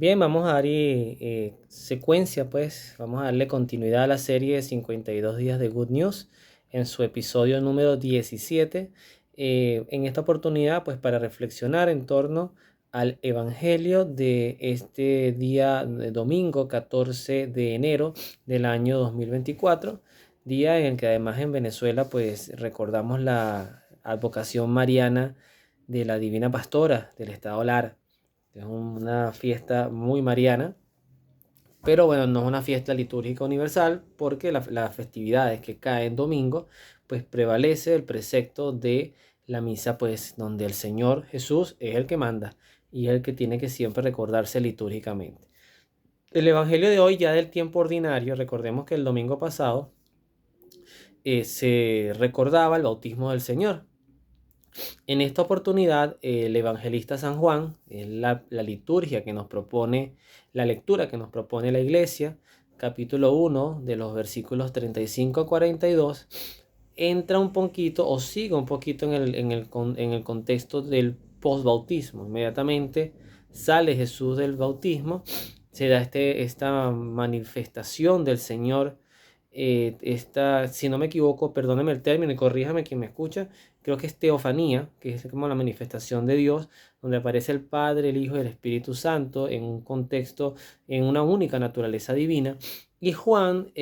Bien, vamos a dar secuencia, pues, vamos a darle continuidad a la serie de 52 días de Good News en su episodio número 17. En esta oportunidad, pues, para reflexionar en torno al Evangelio de este día de domingo 14 de enero del año 2024, día en el que además en Venezuela, pues, recordamos la advocación mariana de la Divina Pastora del Estado Lara. Es una fiesta muy mariana, pero bueno, no es una fiesta litúrgica universal porque las festividades que caen domingo, pues prevalece el precepto de la misa, pues donde el Señor Jesús es el que manda y es el que tiene que siempre recordarse litúrgicamente. El Evangelio de hoy, ya del tiempo ordinario, recordemos que el domingo pasado se recordaba el bautismo del Señor. En esta oportunidad, el evangelista San Juan, es la liturgia que nos propone, la lectura que nos propone la Iglesia, capítulo 1, de los versículos 35 a 42, entra un poquito o sigue un poquito en el contexto del postbautismo. Inmediatamente sale Jesús del bautismo, se da esta manifestación del Señor, si no me equivoco, perdóneme el término y corríjame quien me escucha, creo que es teofanía, que es como la manifestación de Dios, donde aparece el Padre, el Hijo y el Espíritu Santo en un contexto, en una única naturaleza divina. Y Juan,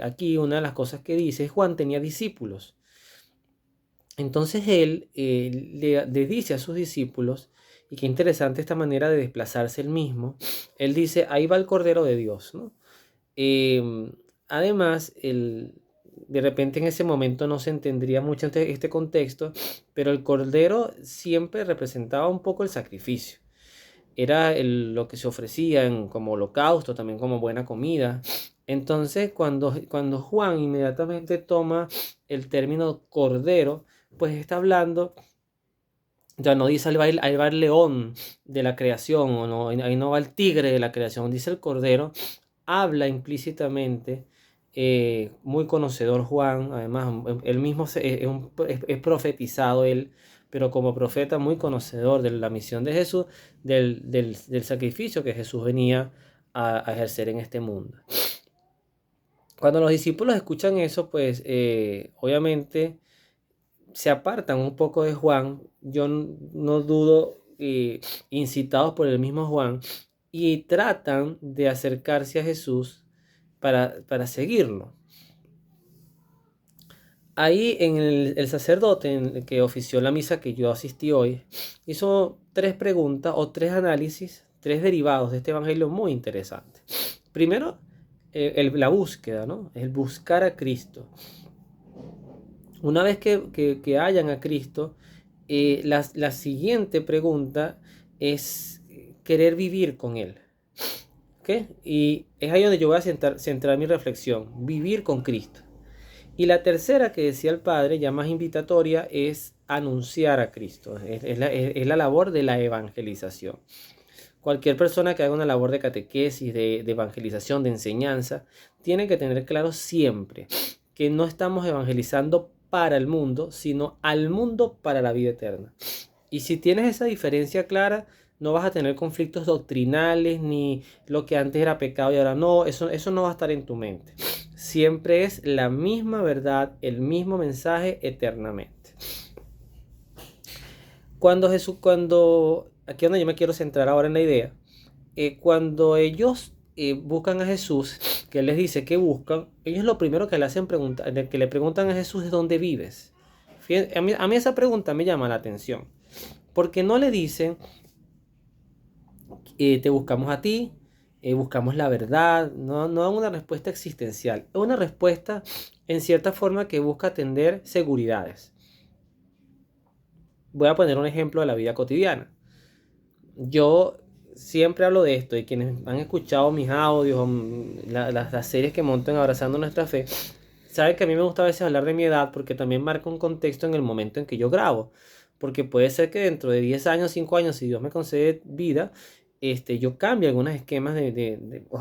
aquí una de las cosas que dice, Juan tenía discípulos. Entonces él le dice a sus discípulos, y qué interesante esta manera de desplazarse él mismo, él dice, ahí va el Cordero de Dios, ¿no? Eh, Además, de repente en ese momento no se entendería mucho este contexto, pero el cordero siempre representaba un poco el sacrificio. Era lo que se ofrecía como holocausto, también como buena comida. Entonces, cuando Juan inmediatamente toma el término cordero, pues está hablando, ya no dice ahí va el león de la creación, o no, ahí no va el tigre de la creación, dice el cordero, habla implícitamente, muy conocedor Juan, además él mismo es profetizado él, pero como profeta muy conocedor de la misión de Jesús, del sacrificio que Jesús venía a ejercer en este mundo. Cuando los discípulos escuchan eso, pues obviamente se apartan un poco de Juan, yo no dudo, incitados por el mismo Juan, y tratan de acercarse a Jesús para seguirlo. Ahí el sacerdote que ofició la misa que yo asistí hoy, hizo tres preguntas o tres análisis, tres derivados de este evangelio muy interesantes. Primero, la búsqueda, ¿no? El buscar a Cristo. Una vez que hallan a Cristo, la siguiente pregunta es querer vivir con Él. ¿Okay? Y es ahí donde yo voy a centrar mi reflexión, vivir con Cristo. Y la tercera que decía el Padre, ya más invitatoria, es anunciar a Cristo. Es la labor de la evangelización. Cualquier persona que haga una labor de catequesis, de evangelización, de enseñanza, tiene que tener claro siempre que no estamos evangelizando para el mundo, sino al mundo para la vida eterna. Y si tienes esa diferencia clara, no vas a tener conflictos doctrinales, ni lo que antes era pecado y ahora no, eso no va a estar en tu mente. Siempre es la misma verdad, el mismo mensaje eternamente. Aquí es donde yo me quiero centrar ahora en la idea, cuando ellos buscan a Jesús, que Él les dice que buscan, ellos lo primero que le preguntan a Jesús es ¿dónde vives? Fíjense, a mí esa pregunta me llama la atención, porque no le dicen te buscamos a ti, buscamos la verdad, no dan una respuesta existencial, es una respuesta en cierta forma que busca atender seguridades. Voy a poner un ejemplo de la vida cotidiana. Yo siempre hablo de esto y quienes han escuchado mis audios, las series que monto en Abrazando Nuestra Fe, saben que a mí me gusta a veces hablar de mi edad porque también marca un contexto en el momento en que yo grabo. Porque puede ser que dentro de 10 años, 5 años, si Dios me concede vida, yo cambie algunos esquemas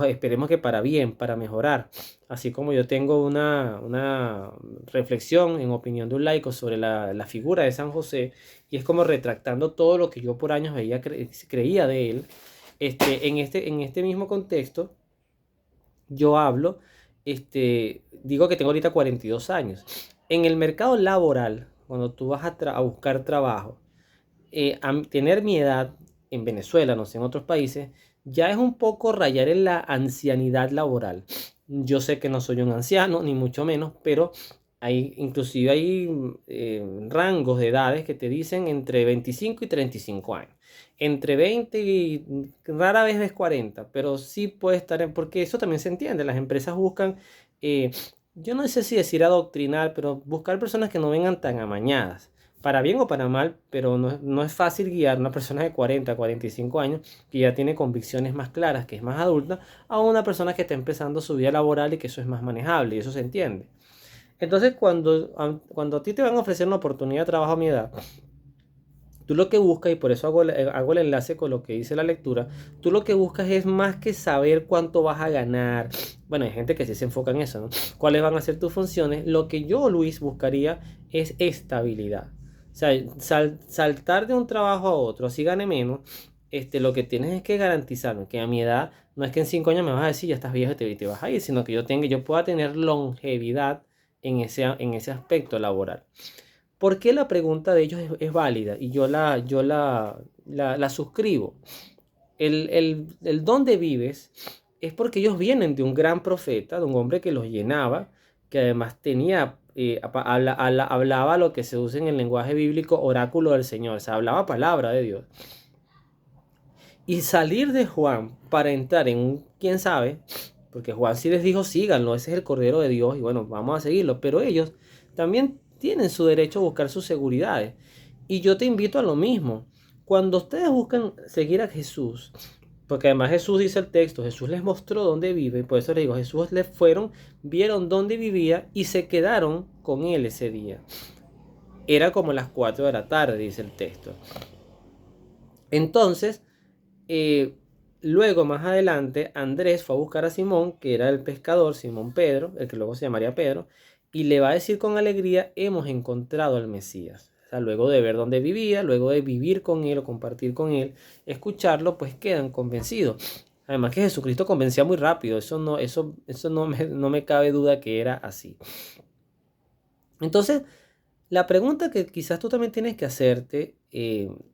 esperemos que para bien, para mejorar. Así como yo tengo una reflexión en opinión de un laico sobre la figura de San José, y es como retractando todo lo que yo por años creía de él. En este mismo contexto, yo hablo, digo que tengo ahorita 42 años. En el mercado laboral, cuando tú vas a buscar trabajo, tener mi edad en Venezuela, no sé, en otros países, ya es un poco rayar en la ancianidad laboral. Yo sé que no soy un anciano, ni mucho menos, pero inclusive hay rangos de edades que te dicen entre 25 y 35 años. Entre 20 y rara vez ves 40, pero sí puede estar, porque eso también se entiende. Las empresas buscan, eh, yo no sé si decir adoctrinar, pero buscar personas que no vengan tan amañadas para bien o para mal, pero no es fácil guiar a una persona de 40, 45 años que ya tiene convicciones más claras, que es más adulta, a una persona que está empezando su vida laboral y que eso es más manejable y eso se entiende. Entonces, cuando a ti te van a ofrecer una oportunidad de trabajo a mi edad, tú lo que buscas, y por eso hago el enlace con lo que dice la lectura, tú lo que buscas es más que saber cuánto vas a ganar. Bueno, hay gente que sí se enfoca en eso, ¿no? ¿Cuáles van a ser tus funciones? Lo que yo, Luis, buscaría es estabilidad. O sea, saltar de un trabajo a otro, así gane menos, lo que tienes es que garantizarme que a mi edad, no es que en 5 años me vas a decir ya estás viejo y te vas a ir, sino que yo pueda tener longevidad en ese aspecto laboral. ¿Por qué la pregunta de ellos es válida? Y yo la suscribo. El dónde vives es porque ellos vienen de un gran profeta, de un hombre que los llenaba, que además tenía, hablaba lo que se usa en el lenguaje bíblico, oráculo del Señor, o sea, hablaba palabra de Dios. Y salir de Juan para entrar en un, quién sabe, porque Juan sí les dijo, síganlo, ese es el Cordero de Dios, y bueno, vamos a seguirlo, pero ellos también tienen su derecho a buscar sus seguridades. Y yo te invito a lo mismo. Cuando ustedes buscan seguir a Jesús, porque además Jesús dice el texto, Jesús les mostró dónde vive, por eso les digo, Jesús les fueron, vieron dónde vivía y se quedaron con él ese día. Era como las 4 de la tarde, dice el texto. Entonces, eh, luego, más adelante, Andrés fue a buscar a Simón, que era el pescador, Simón Pedro, el que luego se llamaría Pedro, y le va a decir con alegría, hemos encontrado al Mesías. O sea, luego de ver dónde vivía, luego de vivir con él o compartir con él, escucharlo, pues quedan convencidos. Además que Jesucristo convencía muy rápido, eso no me cabe duda que era así. Entonces, la pregunta que quizás tú también tienes que hacerte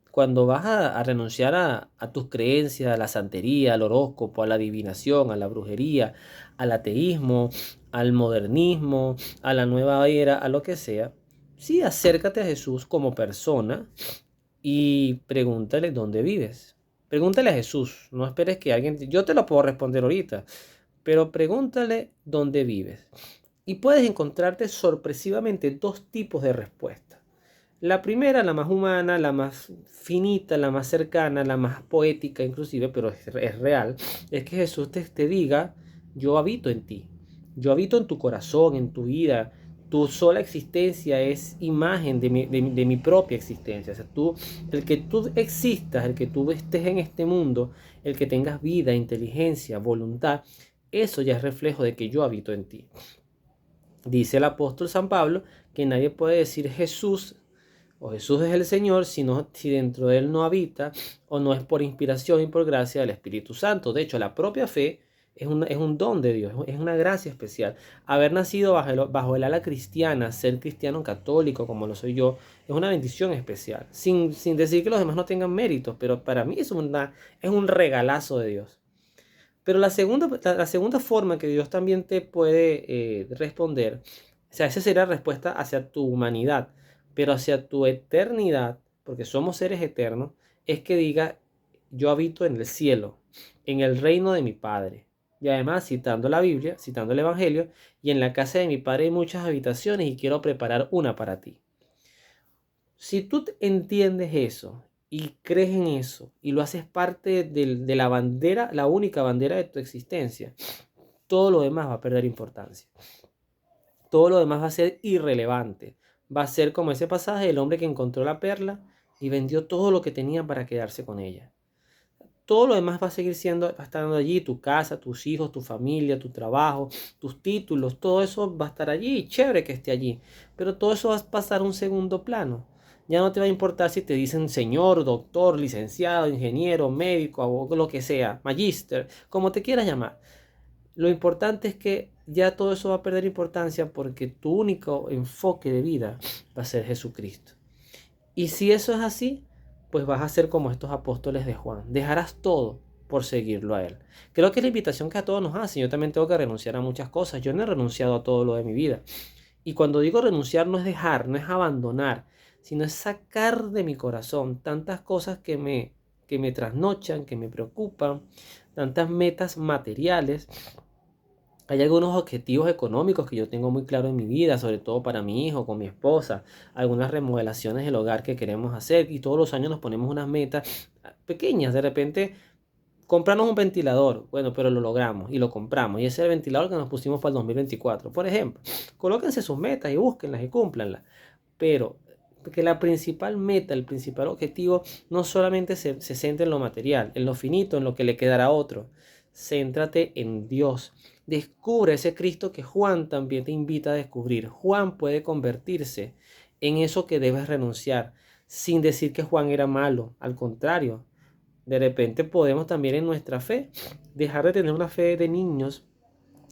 cuando vas a renunciar a tus creencias, a la santería, al horóscopo, a la adivinación, a la brujería, al ateísmo, al modernismo, a la nueva era, a lo que sea, sí, acércate a Jesús como persona y pregúntale dónde vives. Pregúntale a Jesús, no esperes que alguien, yo te lo puedo responder ahorita, pero pregúntale dónde vives. Y puedes encontrarte sorpresivamente dos tipos de respuestas. La primera, la más humana, la más finita, la más cercana, la más poética inclusive, pero es real, es que Jesús te diga, yo habito en ti, yo habito en tu corazón, en tu vida, tu sola existencia es imagen de mi propia existencia. O sea, el que tú existas, el que tú estés en este mundo, el que tengas vida, inteligencia, voluntad, eso ya es reflejo de que yo habito en ti. Dice el apóstol San Pablo que nadie puede decir Jesús o Jesús es el Señor si dentro de él no habita o no es por inspiración y por gracia del Espíritu Santo. De hecho, la propia fe es un don de Dios, es una gracia especial. Haber nacido bajo el ala cristiana, ser cristiano católico como lo soy yo, es una bendición especial. Sin decir que los demás no tengan méritos, pero para mí es un regalazo de Dios. Pero la segunda forma que Dios también te puede responder, o sea, esa sería la respuesta hacia tu humanidad, pero hacia tu eternidad, porque somos seres eternos, es que diga, yo habito en el cielo, en el reino de mi Padre. Y además citando la Biblia, citando el Evangelio, y en la casa de mi Padre hay muchas habitaciones y quiero preparar una para ti. Si tú entiendes eso y crees en eso y lo haces parte de la bandera, la única bandera de tu existencia, todo lo demás va a perder importancia. Todo lo demás va a ser irrelevante. Va a ser como ese pasaje del hombre que encontró la perla y vendió todo lo que tenía para quedarse con ella. Todo lo demás va a seguir siendo, va a estar allí, tu casa, tus hijos, tu familia, tu trabajo, tus títulos, todo eso va a estar allí, chévere que esté allí, pero todo eso va a pasar a un segundo plano. Ya no te va a importar si te dicen señor, doctor, licenciado, ingeniero, médico, abogado, lo que sea, magíster, como te quieras llamar. Lo importante es que ya todo eso va a perder importancia porque tu único enfoque de vida va a ser Jesucristo. Y si eso es así, pues vas a ser como estos apóstoles de Juan. Dejarás todo por seguirlo a él. Creo que es la invitación que a todos nos hacen. Yo también tengo que renunciar a muchas cosas. Yo no he renunciado a todo lo de mi vida. Y cuando digo renunciar no es dejar, no es abandonar, sino es sacar de mi corazón tantas cosas que me trasnochan, que me preocupan, tantas metas materiales. Hay algunos objetivos económicos que yo tengo muy claro en mi vida, sobre todo para mi hijo, con mi esposa, algunas remodelaciones del hogar que queremos hacer y todos los años nos ponemos unas metas pequeñas. De repente, comprarnos un ventilador, bueno, pero lo logramos y lo compramos. Y ese es el ventilador que nos pusimos para el 2024. Por ejemplo, colóquense sus metas y búsquenlas y cúmplanlas. Pero que la principal meta, el principal objetivo, no solamente se centra en lo material, en lo finito, en lo que le quedará a otro. Céntrate en Dios. Descubre ese Cristo que Juan también te invita a descubrir. Juan puede convertirse en eso que debes renunciar, sin decir que Juan era malo. Al contrario, de repente podemos también en nuestra fe dejar de tener una fe de niños,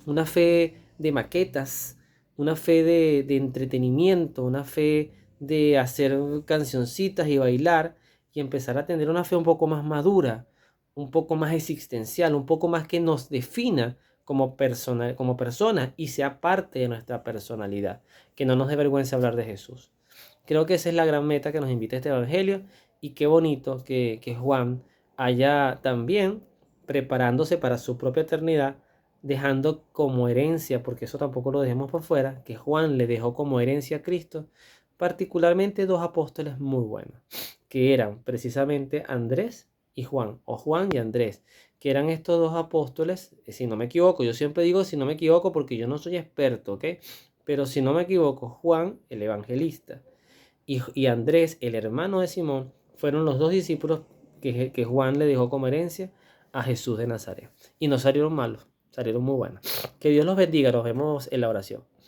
una fe de maquetas, una fe de entretenimiento, una fe de hacer cancioncitas y bailar y empezar a tener una fe un poco más madura, un poco más existencial, un poco más que nos defina como persona y sea parte de nuestra personalidad, que no nos dé vergüenza hablar de Jesús. Creo que esa es la gran meta que nos invita este Evangelio y qué bonito que Juan haya también preparándose para su propia eternidad, dejando como herencia, porque eso tampoco lo dejemos por fuera, que Juan le dejó como herencia a Cristo, particularmente dos apóstoles muy buenos, que eran precisamente Andrés y Juan, o Juan y Andrés, que eran estos dos apóstoles, si no me equivoco, yo siempre digo si no me equivoco porque yo no soy experto, ¿ok? Pero si no me equivoco, Juan, el evangelista, y Andrés, el hermano de Simón, fueron los dos discípulos que Juan le dejó como herencia a Jesús de Nazaret. Y no salieron malos, salieron muy buenos. Que Dios los bendiga, nos vemos en la oración.